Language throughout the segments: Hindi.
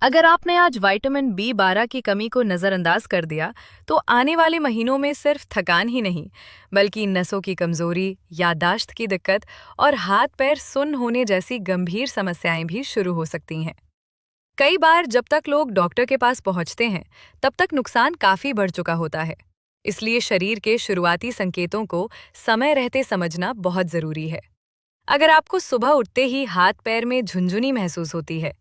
अगर आपने आज विटामिन B12 की कमी को नज़रअंदाज कर दिया, तो आने वाले महीनों में सिर्फ थकान ही नहीं, बल्कि नसों की कमज़ोरी, याददाश्त की दिक्कत और हाथ-पैर सुन्न होने जैसी गंभीर समस्याएं भी शुरू हो सकती हैं। कई बार जब तक लोग डॉक्टर के पास पहुंचते हैं, तब तक नुकसान काफ़ी बढ़ चुका होता है। इसलिए शरीर के शुरुआती संकेतों को समय रहते समझना बहुत ज़रूरी है। अगर आपको सुबह उठते ही हाथ पैर में झुंझुनी महसूस होती है,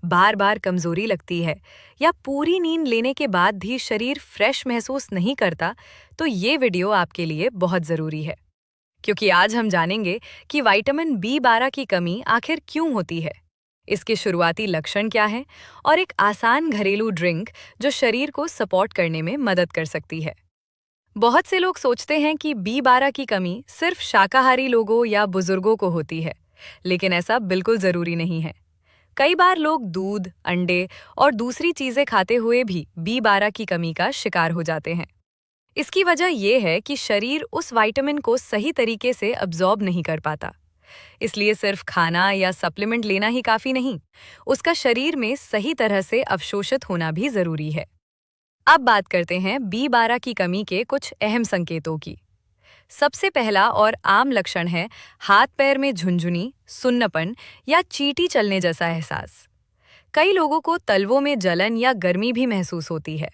बार बार कमजोरी लगती है या पूरी नींद लेने के बाद भी शरीर फ्रेश महसूस नहीं करता, तो ये वीडियो आपके लिए बहुत ज़रूरी है। क्योंकि आज हम जानेंगे कि विटामिन B12 की कमी आखिर क्यों होती है, इसके शुरुआती लक्षण क्या हैं और एक आसान घरेलू ड्रिंक जो शरीर को सपोर्ट करने में मदद कर सकती है। बहुत से लोग सोचते हैं कि B12 की कमी सिर्फ शाकाहारी लोगों या बुजुर्गों को होती है, लेकिन ऐसा बिल्कुल जरूरी नहीं है। कई बार लोग दूध, अंडे और दूसरी चीजें खाते हुए भी B12 की कमी का शिकार हो जाते हैं। इसकी वजह यह है कि शरीर उस विटामिन को सही तरीके से अब्जॉर्ब नहीं कर पाता। इसलिए सिर्फ खाना या सप्लीमेंट लेना ही काफी नहीं, उसका शरीर में सही तरह से अवशोषित होना भी जरूरी है। अब बात करते हैं B12 की कमी के कुछ अहम संकेतों की। सबसे पहला और आम लक्षण है हाथ पैर में झुंझुनी, सुन्नपन या चींटी चलने जैसा एहसास। कई लोगों को तलवों में जलन या गर्मी भी महसूस होती है।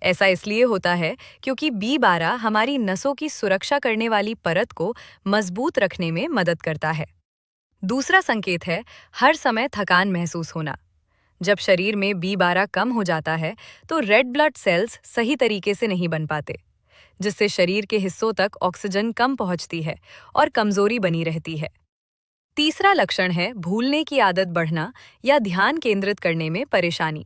ऐसा इसलिए होता है क्योंकि B12 हमारी नसों की सुरक्षा करने वाली परत को मजबूत रखने में मदद करता है। दूसरा संकेत है हर समय थकान महसूस होना। जब शरीर में B12 कम हो जाता है, तो रेड ब्लड सेल्स सही तरीके से नहीं बन पाते, जिससे शरीर के हिस्सों तक ऑक्सीजन कम पहुंचती है और कमजोरी बनी रहती है। तीसरा लक्षण है भूलने की आदत बढ़ना या ध्यान केंद्रित करने में परेशानी।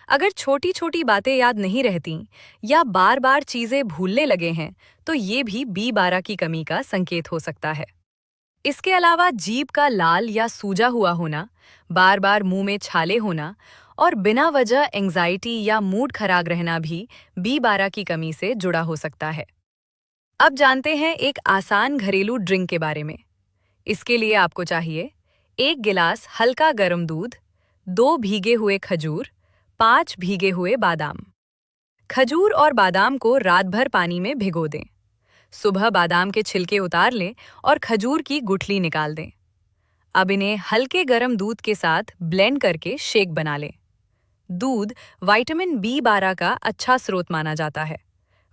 अगर छोटी छोटी बातें याद नहीं रहती या बार बार चीजें भूलने लगे हैं, तो ये भी B12 की कमी का संकेत हो सकता है। इसके अलावा जीभ का लाल या सूजा हुआ होना, बार बार मुंह में छाले होना और बिना वजह एंजाइटी या मूड खराब रहना भी B12 की कमी से जुड़ा हो सकता है। अब जानते हैं एक आसान घरेलू ड्रिंक के बारे में। इसके लिए आपको चाहिए 1 गिलास हल्का गर्म दूध, 2 भीगे हुए खजूर, 5 भीगे हुए बादाम। खजूर और बादाम को रात भर पानी में भिगो दें। सुबह बादाम के छिलके उतार लें और खजूर की गुठली निकाल दें। अब इन्हें हल्के गर्म दूध के साथ ब्लेंड करके शेक बना लें। दूध विटामिन B12 का अच्छा स्रोत माना जाता है।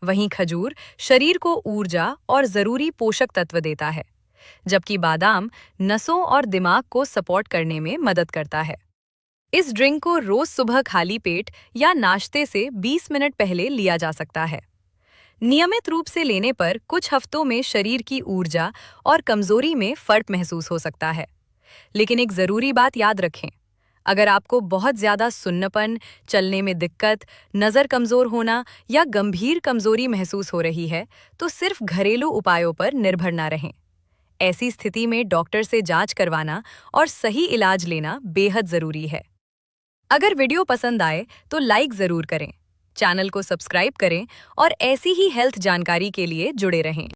वहीं खजूर शरीर को ऊर्जा और जरूरी पोषक तत्व देता है, जबकि बादाम नसों और दिमाग को सपोर्ट करने में मदद करता है। इस ड्रिंक को रोज सुबह खाली पेट या नाश्ते से 20 मिनट पहले लिया जा सकता है। नियमित रूप से लेने पर कुछ हफ्तों में शरीर की ऊर्जा और कमजोरी में फर्क महसूस हो सकता है। लेकिन एक जरूरी बात याद रखें, अगर आपको बहुत ज्यादा सुन्नपन, चलने में दिक्कत, नजर कमजोर होना या गंभीर कमजोरी महसूस हो रही है, तो सिर्फ घरेलू उपायों पर निर्भर ना रहें। ऐसी स्थिति में डॉक्टर से जांच करवाना और सही इलाज लेना बेहद जरूरी है। अगर वीडियो पसंद आए तो लाइक जरूर करें, चैनल को सब्सक्राइब करें और ऐसी ही हेल्थ जानकारी के लिए जुड़े रहें।